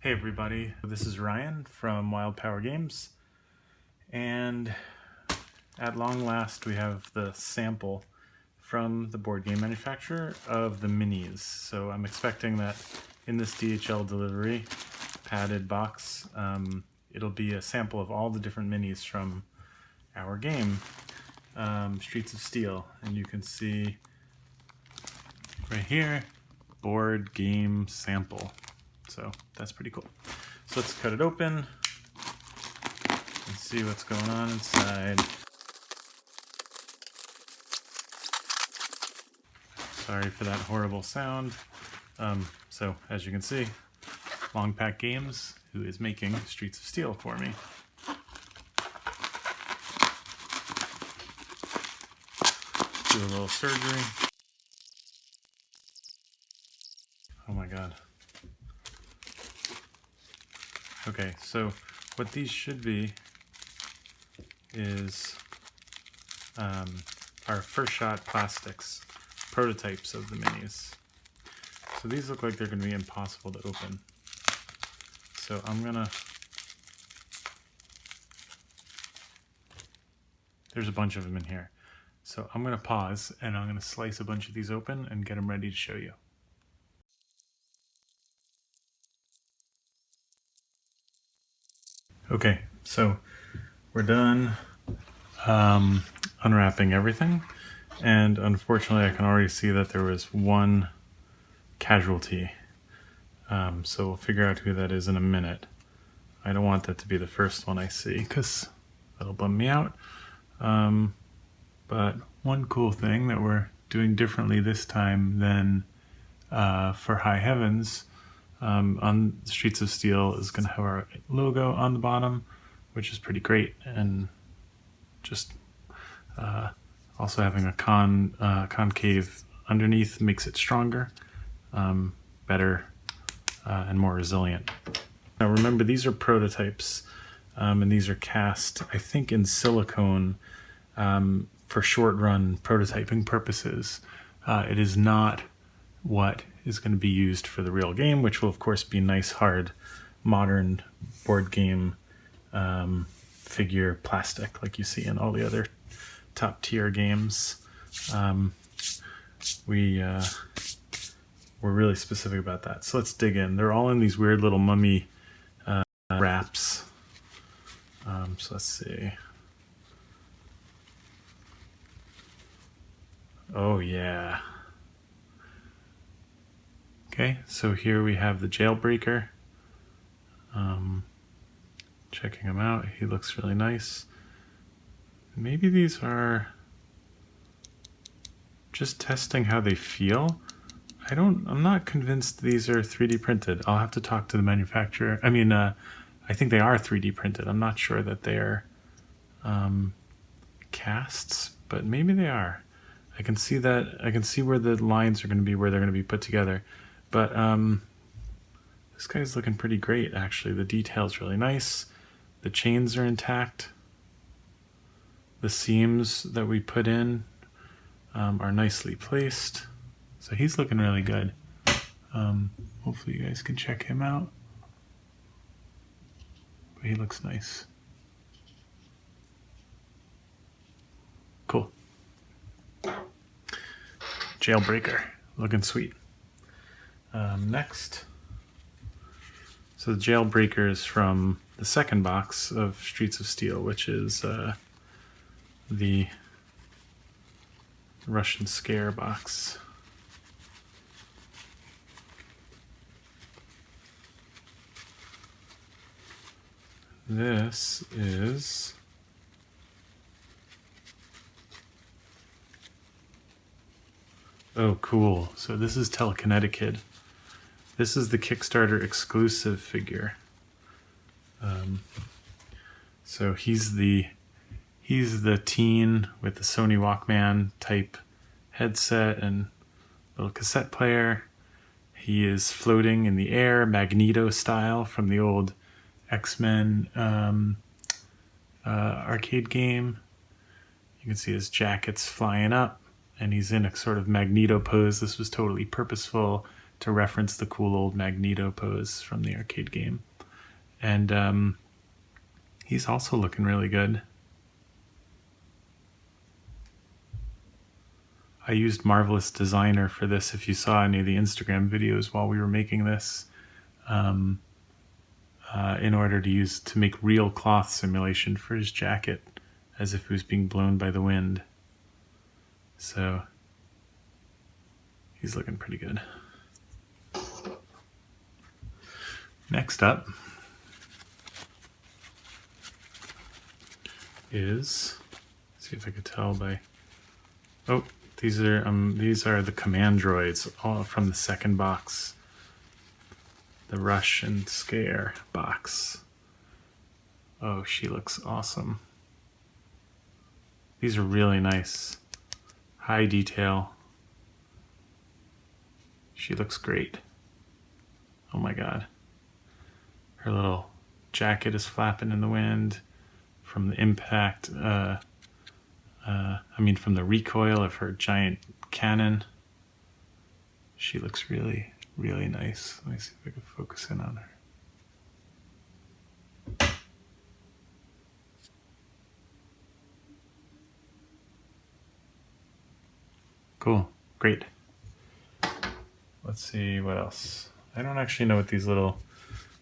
Hey everybody, this is Ryan from Wild Power Games, and at long last we have the sample from the board game manufacturer of the minis. So I'm expecting that in this DHL delivery padded box, it'll be a sample of all the different minis from our game, Streets of Steel, and you can see right here, board game sample. So that's pretty cool. So let's cut it open and see what's going on inside. Sorry for that horrible sound. So as you can see, Long Pack Games, who is making Streets of Steel for me. Do a little surgery. Oh my god. Okay, so what these should be is our first shot plastics, prototypes of the minis. So these look like they're going to be impossible to open. So I'm gonna, there's a bunch of them in here. So I'm gonna pause and I'm gonna slice a bunch of these open and get them ready to show you. Okay, so we're done unwrapping everything, and unfortunately I can already see that there was one casualty. So we'll figure out who that is in a minute. I don't want that to be the first one I see because that'll bum me out. But one cool thing that we're doing differently this time than for High Heavens, on Streets of Steel is going to have our logo on the bottom, which is pretty great, and just also having a concave underneath makes it stronger, better, and more resilient. Now remember, these are prototypes, and these are cast, I think, in silicone for short run prototyping purposes. It is not what is going to be used for the real game, which will of course be nice, hard, modern board game figure plastic like you see in all the other top tier games. We're really specific about that. So let's dig in. They're all in these weird little mummy wraps. So let's see. Oh yeah. Okay, so here we have the Jailbreaker. Checking him out, he looks really nice. Maybe these are just testing how they feel. I'm not convinced these are 3D printed. I'll have to talk to the manufacturer. I mean, I think they are 3D printed. I'm not sure that they're casts, but maybe they are. I can see where the lines are going to be, where they're going to be put together. But this guy's looking pretty great, actually. The detail's really nice. The chains are intact. The seams that we put in are nicely placed. So he's looking really good. Hopefully you guys can check him out. But he looks nice. Cool. Jailbreaker, looking sweet. Next. So the Jailbreaker is from the second box of Streets of Steel, which is the Russian Scare box. This is oh cool. So this is Telekinetic Kid. This is the Kickstarter exclusive figure. So he's the teen with the Sony Walkman type headset and little cassette player. He is floating in the air, Magneto style, from the old X-Men arcade game. You can see his jacket's flying up and he's in a sort of Magneto pose. This was totally purposeful to reference the cool old Magneto pose from the arcade game. And he's also looking really good. I used Marvelous Designer for this, if you saw any of the Instagram videos while we were making this, in order to make real cloth simulation for his jacket, as if it was being blown by the wind. So he's looking pretty good. Next up is, see if I could tell by, oh, these are the command droids, all from the second box, the Rush and Scare box. Oh, she looks awesome. These are really nice, high detail. She looks great. Oh my God. Her little jacket is flapping in the wind from the impact, from the recoil of her giant cannon. She looks really, really nice. Let me see if I can focus in on her. Cool, great. Let's see what else. I don't actually know what these little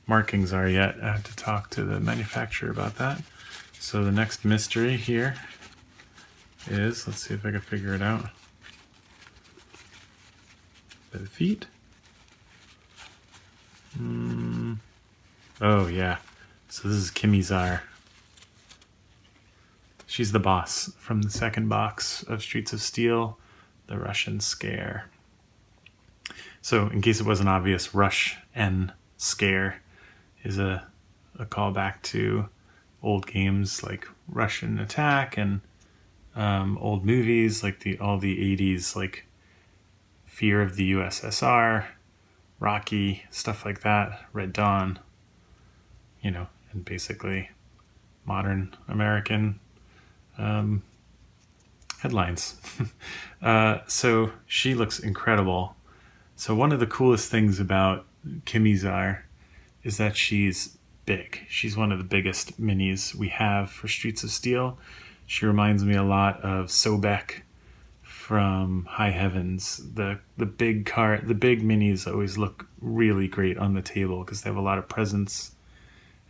markings are yet. I have to talk to the manufacturer about that. So the next mystery here is, let's see if I can figure it out. By the feet. Oh yeah. So this is Kimizar. She's the boss from the second box of Streets of Steel, the Russian Scare. So in case it wasn't obvious, Rush and Scare is a callback to old games like Russian Attack and old movies like all the 80s, like Fear of the USSR, Rocky, stuff like that, Red Dawn, and basically modern American headlines. So she looks incredible. So one of the coolest things about Kimizar is that she's big. She's one of the biggest minis we have for Streets of Steel. She reminds me a lot of Sobek from High Heavens. The big minis always look really great on the table because they have a lot of presence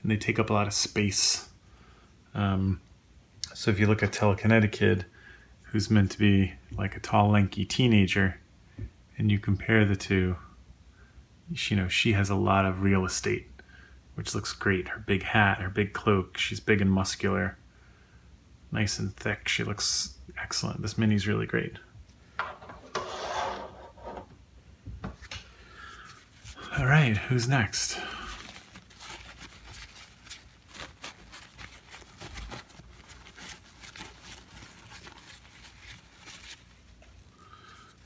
and they take up a lot of space. So if you look at Telekinetic Kid, who's meant to be like a tall, lanky teenager, and you compare the two, she has a lot of real estate, which looks great. Her big hat, her big cloak, she's big and muscular, nice and thick. She looks excellent. This mini's really great. All right, who's next?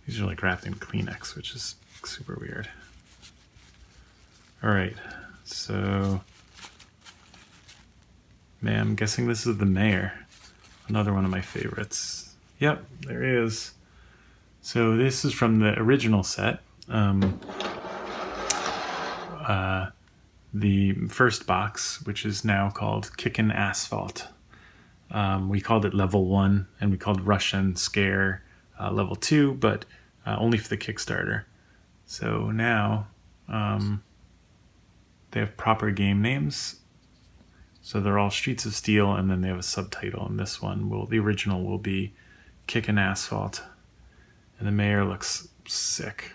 These are like wrapped in Kleenex, which is super weird. All right, so I'm guessing this is the mayor. Another one of my favorites. Yep, there he is. So this is from the original set. The first box, which is now called Kickin' Asphalt. We called it Level 1, and we called Russian Scare Level 2, but only for the Kickstarter. So now they have proper game names. So they're all Streets of Steel, and then they have a subtitle. And this one, the original will be Kickin' Asphalt. And the mayor looks sick.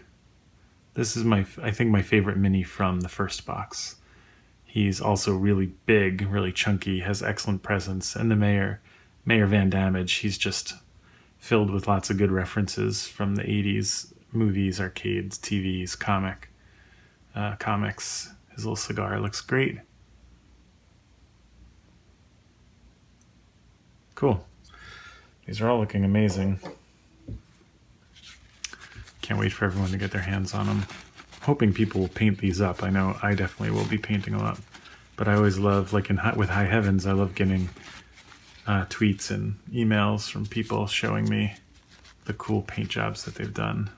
This is I think my favorite mini from the first box. He's also really big, really chunky, has excellent presence. And the Mayor Van Damage, he's just filled with lots of good references from the 80s movies, arcades, TVs, comics. His little cigar looks great. Cool. These are all looking amazing. Can't wait for everyone to get their hands on them. Hoping people will paint these up. I know I definitely will be painting them up. But I always love, like with High Heavens, I love getting tweets and emails from people showing me the cool paint jobs that they've done.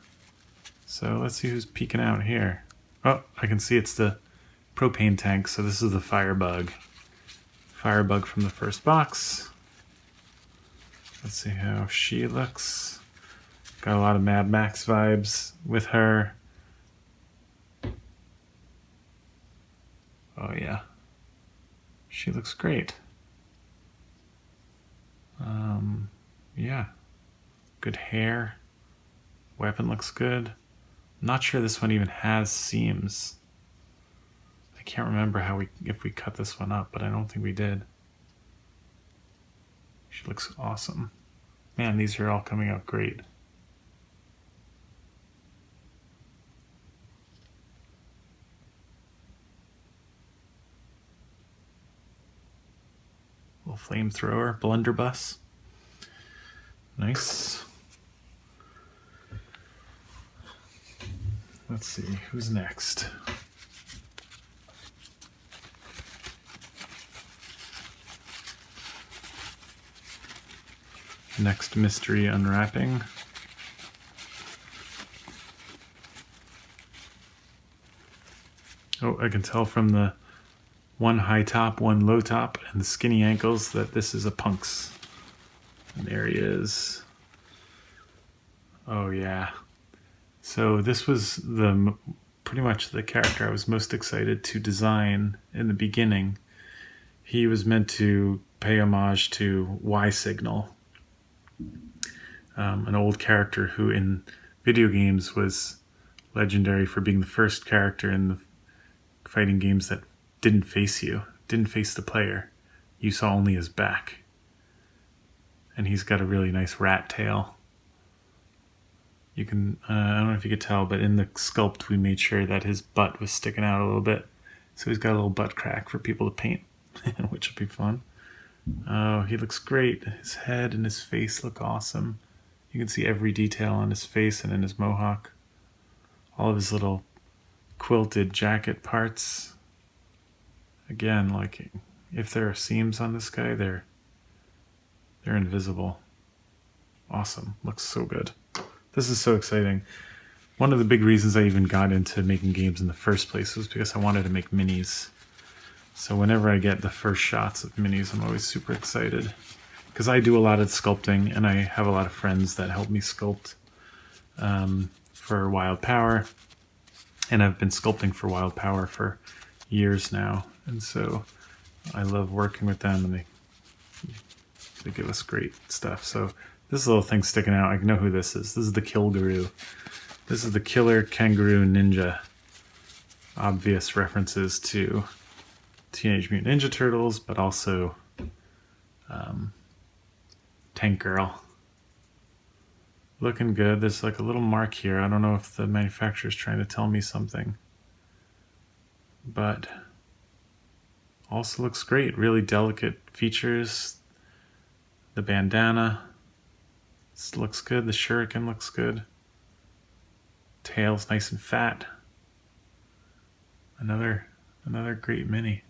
So let's see who's peeking out here. Oh, I can see it's the propane tank, so this is the firebug. Firebug from the first box. Let's see how she looks. Got a lot of Mad Max vibes with her. Oh yeah. She looks great. Yeah. Good hair. Weapon looks good. I'm not sure this one even has seams. I can't remember if we cut this one up, but I don't think we did. She looks awesome. Man, these are all coming out great. Little flamethrower, blunderbuss. Nice. Let's see, who's next? Next mystery unwrapping. Oh, I can tell from the one high top, one low top, and the skinny ankles that this is a Punks. And there he is. Oh yeah. So this was pretty much the character I was most excited to design in the beginning. He was meant to pay homage to Y Signal, an old character who in video games was legendary for being the first character in the fighting games that didn't face you, didn't face the player. You saw only his back. And he's got a really nice rat tail. You can, I don't know if you could tell, but in the sculpt we made sure that his butt was sticking out a little bit. So he's got a little butt crack for people to paint, which will be fun. Oh, he looks great. His head and his face look awesome. You can see every detail on his face and in his mohawk. All of his little quilted jacket parts. Again, like if there are seams on this guy, they're invisible. Awesome. Looks so good. This is so exciting. One of the big reasons I even got into making games in the first place was because I wanted to make minis. So whenever I get the first shots of minis, I'm always super excited. Because I do a lot of sculpting, and I have a lot of friends that help me sculpt for Wild Power. And I've been sculpting for Wild Power for years now. And so I love working with them, and they give us great stuff. So this little thing sticking out, I know who this is. This is the Kill Guru. This is the Killer Kangaroo Ninja. Obvious references to Teenage Mutant Ninja Turtles, but also Tank Girl. Looking good. There's like a little mark here. I don't know if the manufacturer's trying to tell me something. But also looks great. Really delicate features. The bandana. This looks good. The shuriken looks good. Tail's nice and fat. Another great mini.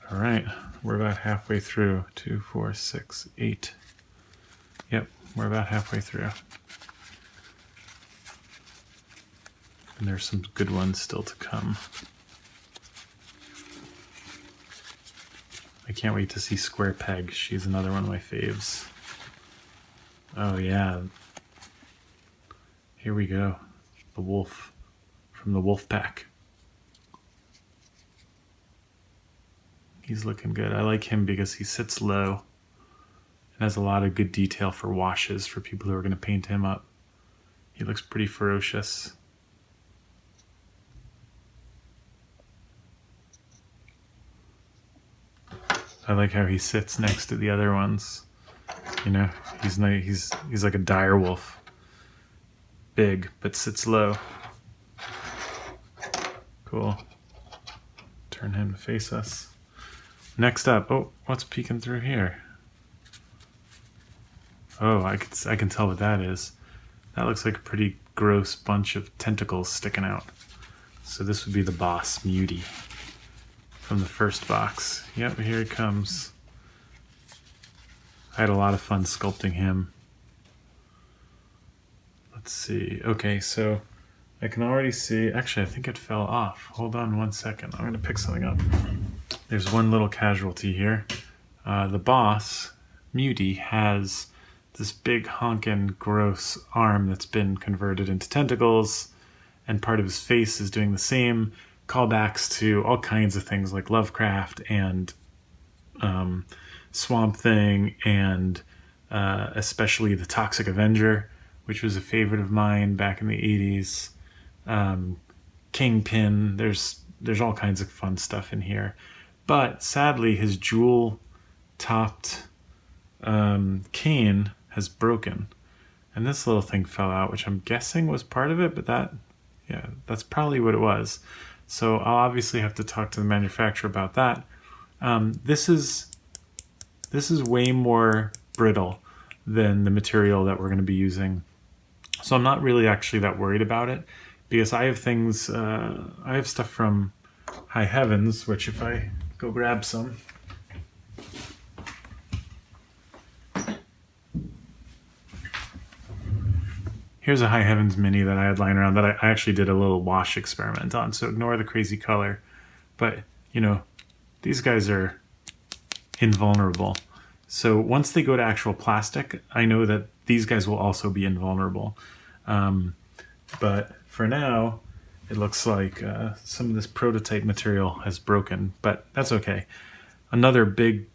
All right, we're about halfway through. 2, 4, 6, 8. Yep, we're about halfway through. And there's some good ones still to come. I can't wait to see Square Peg. She's another one of my faves. Oh yeah. Here we go. The wolf from the wolf pack. He's looking good. I like him because he sits low and has a lot of good detail for washes for people who are going to paint him up. He looks pretty ferocious. I like how he sits next to the other ones. You know, he's like a dire wolf. Big, but sits low. Cool. Turn him to face us. Next up, oh, what's peeking through here? Oh, I can tell what that is. That looks like a pretty gross bunch of tentacles sticking out. So this would be the boss, Muty. from the first box. Yep, here he comes. I had a lot of fun sculpting him. Let's see. Okay, so I can already see, actually I think it fell off. Hold on one second, I'm gonna pick something up. There's one little casualty here. The boss, Muty, has this big honkin' gross arm that's been converted into tentacles, and part of his face is doing the same. Callbacks to all kinds of things like Lovecraft and Swamp Thing, and especially the Toxic Avenger, which was a favorite of mine back in the 80s. Kingpin, there's all kinds of fun stuff in here. But sadly, his jewel-topped cane has broken. And this little thing fell out, which I'm guessing was part of it, but that's probably what it was. So I'll obviously have to talk to the manufacturer about that. This is way more brittle than the material that we're going to be using. So I'm not really actually that worried about it, because I have things, I have stuff from High Heavens, which if I go grab some. Here's a High Heavens mini that I had lying around that I actually did a little wash experiment on, so ignore the crazy color. But, you know, these guys are invulnerable. So once they go to actual plastic, I know that these guys will also be invulnerable. But for now, it looks like some of this prototype material has broken, but that's okay. Another big,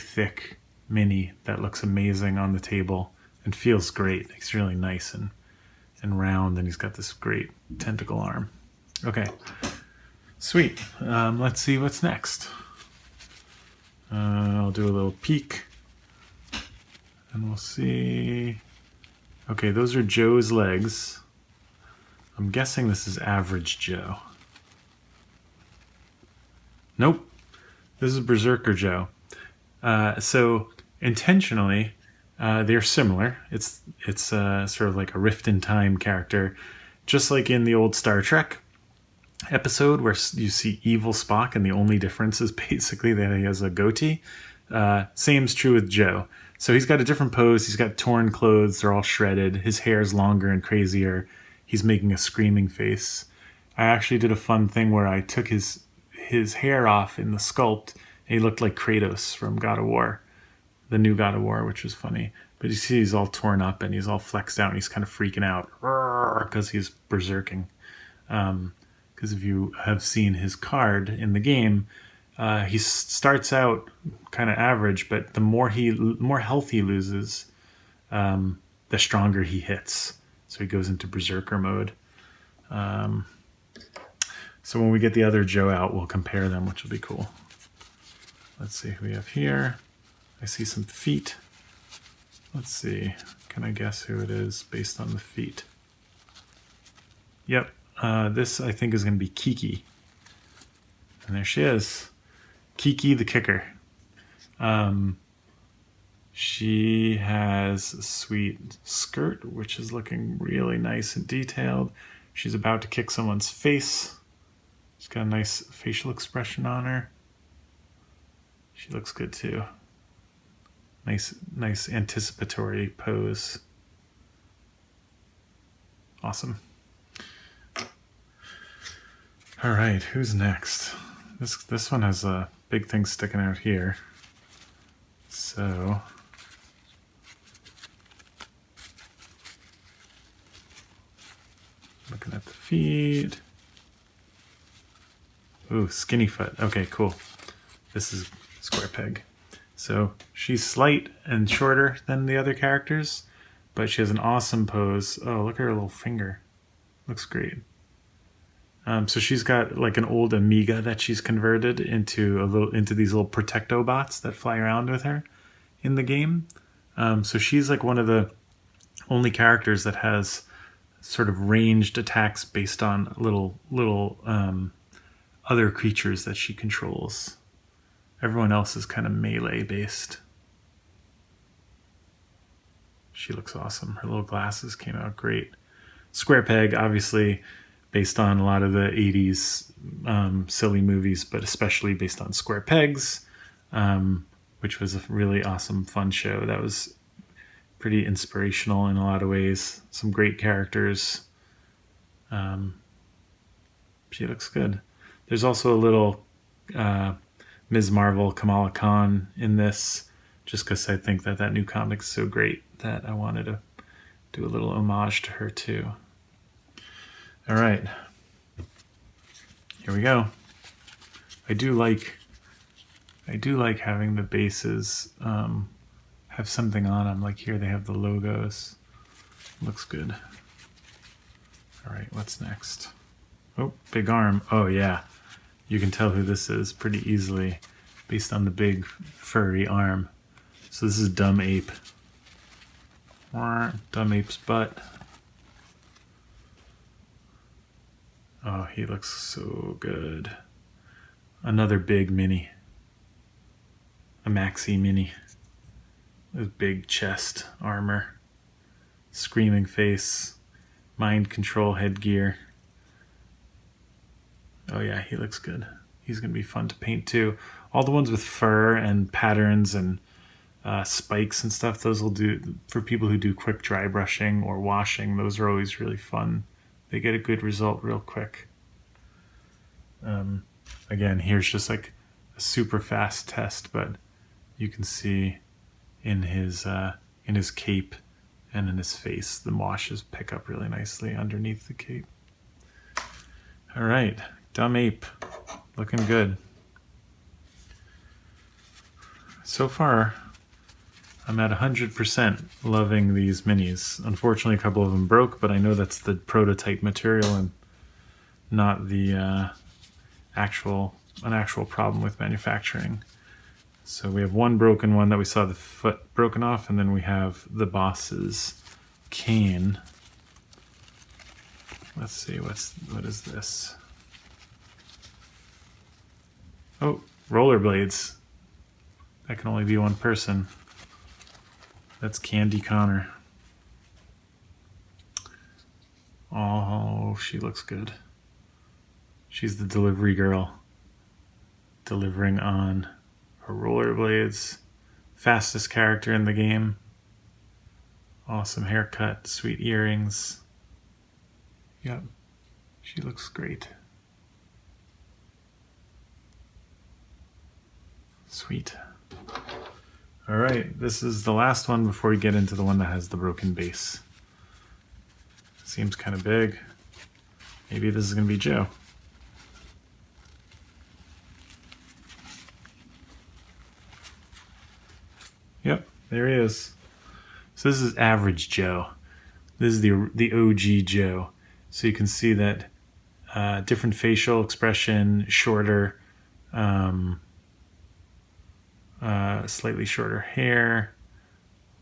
thick mini that looks amazing on the table and feels great. It's really nice and round, and he's got this great tentacle arm. Okay, sweet. Let's see what's next. I'll do a little peek, and we'll see. Okay, those are Joe's legs. I'm guessing this is average Joe. Nope, this is Berserker Joe. So intentionally, they're similar. It's sort of like a Rift in Time character, just like in the old Star Trek episode where you see evil Spock, and the only difference is basically that he has a goatee. Same's true with Joe. So he's got a different pose. He's got torn clothes. They're all shredded. His hair's longer and crazier. He's making a screaming face. I actually did a fun thing where I took his hair off in the sculpt, and he looked like Kratos from God of War, the new God of War, which was funny. But you see he's all torn up and he's all flexed out and he's kind of freaking out because he's berserking. Because if you have seen his card in the game, he starts out kind of average, but the more health he loses, the stronger he hits. So he goes into berserker mode. So when we get the other Joe out, we'll compare them, which will be cool. Let's see who we have here. I see some feet. Let's see. Can I guess who it is based on the feet? Yep. This, I think, is going to be Kiki. And there she is. Kiki the kicker. She has a sweet skirt, which is looking really nice and detailed. She's about to kick someone's face. She's got a nice facial expression on her. She looks good too. Nice anticipatory pose. Awesome. All right, who's next? This one has a big thing sticking out here. So looking at the feet. Ooh, skinny foot. Okay, cool. This is Square Peg. So she's slight and shorter than the other characters, but she has an awesome pose. Oh, look at her little finger. Looks great. So she's got like an old Amiga that she's converted into these little Protecto bots that fly around with her in the game. So she's like one of the only characters that has sort of ranged attacks based on little other creatures that she controls. Everyone else is kind of melee based. She looks awesome. Her little glasses came out great. Square Peg, obviously, based on a lot of the 80s silly movies, but especially based on Square Pegs, which was a really awesome, fun show. That was pretty inspirational in a lot of ways. Some great characters. She looks good. There's also a little Ms. Marvel, Kamala Khan in this, just because I think that new comic is so great that I wanted to do a little homage to her too. All right, here we go. I do like having the bases have something on them. Like here they have the logos. Looks good. All right, what's next? Oh, big arm. Oh yeah, you can tell who this is pretty easily based on the big furry arm. So this is Dumb Ape. Dumb Ape's butt. Oh, he looks so good. Another big mini. A maxi mini. With big chest armor. Screaming face. Mind control headgear. Oh yeah, he looks good. He's going to be fun to paint too. All the ones with fur and patterns and spikes and stuff, those will do for people who do quick dry brushing or washing. Those are always really fun. They get a good result real quick. Again, here's just like a super fast test, but you can see in his cape and in his face, the washes pick up really nicely underneath the cape. All right, Dumb Ape, looking good. So far, I'm at 100% loving these minis. Unfortunately, a couple of them broke, but I know that's the prototype material and not the an actual problem with manufacturing. So we have one broken one that we saw the foot broken off, and then we have the boss's cane. Let's see, what is this? Oh, rollerblades. That can only be one person. That's Candy Connor. Oh, she looks good. She's the delivery girl. Delivering on her rollerblades. Fastest character in the game. Awesome haircut, sweet earrings. Yep, she looks great. Sweet. All right, this is the last one before we get into the one that has the broken base. Seems kind of big. Maybe this is going to be Joe. Yep, there he is. So this is average Joe. This is the OG Joe. So you can see that different facial expression, shorter, slightly shorter hair.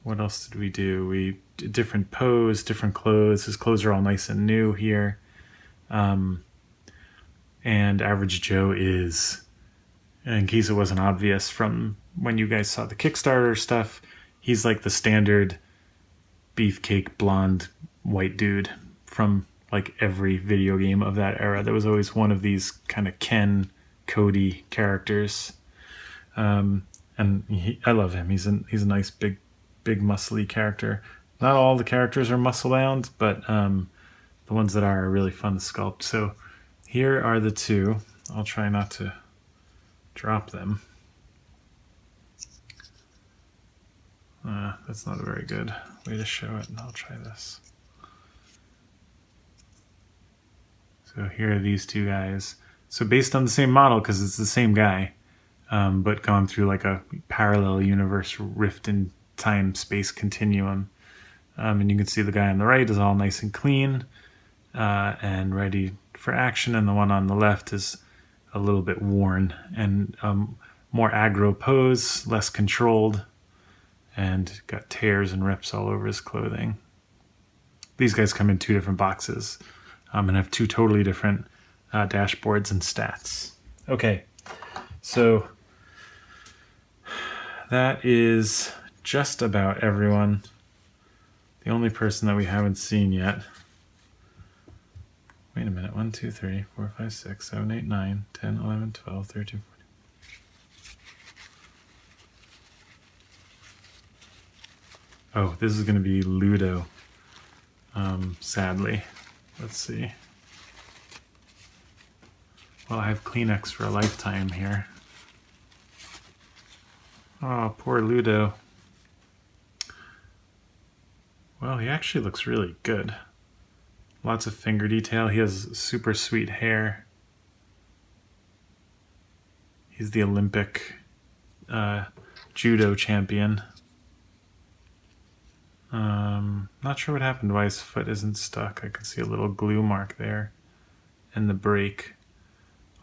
What else did we do? We did different pose, different clothes. His clothes are all nice and new here. And average Joe is, in case it wasn't obvious from when you guys saw the Kickstarter stuff, he's like the standard beefcake blonde white dude from like every video game of that era. There was always one of these kind of Ken, Cody characters. And I love him. He's a nice big muscly character. Not all the characters are muscle bound, but the ones that are really fun to sculpt. So here are the two. I'll try not to drop them. That's not a very good way to show it. I'll try this. So here are these two guys. So based on the same model, because it's the same guy, but gone through like a parallel universe rift in time-space continuum. And you can see the guy on the right is all nice and clean and ready for action, and the one on the left is a little bit worn and more aggro pose, less controlled, and got tears and rips all over his clothing. These guys come in two different boxes and have two totally different dashboards and stats. Okay, so that is just about everyone. The only person that we haven't seen yet Wait a minute. 1, 2, 3, 4, 5, 6, 7, 8, 9, 10, 11, 12, 13, 14. Oh, this is going to be Ludo. Sadly. Let's see. Well, I have Kleenex for a lifetime here. Oh, poor Ludo. Well, he actually looks really good. Lots of finger detail. He has super sweet hair. He's the Olympic judo champion. Not sure what happened, why his foot isn't stuck. I can see a little glue mark there and the break.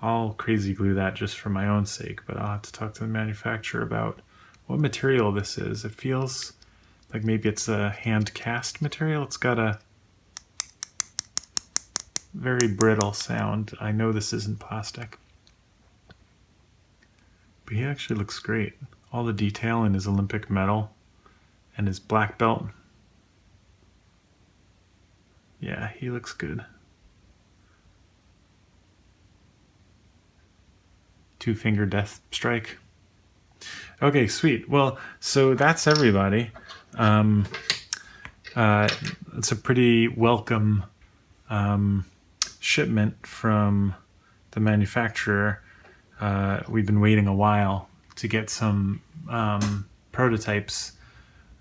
I'll crazy glue that just for my own sake, but I'll have to talk to the manufacturer about what material this is. It feels like maybe it's a hand cast material. It's got a very brittle sound. I know this isn't plastic. But he actually looks great. All the detail in his Olympic medal and his black belt. Yeah, he looks good. Two-finger death strike. Okay, sweet. Well, so that's everybody. It's a pretty welcome shipment from the manufacturer. We've been waiting a while to get some prototypes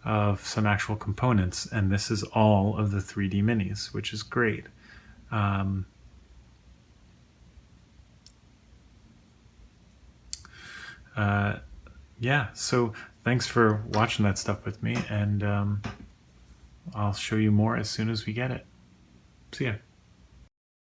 of some actual components, and this is all of the 3D minis, which is great. Yeah, so thanks for watching that stuff with me, and I'll show you more as soon as we get it. See ya.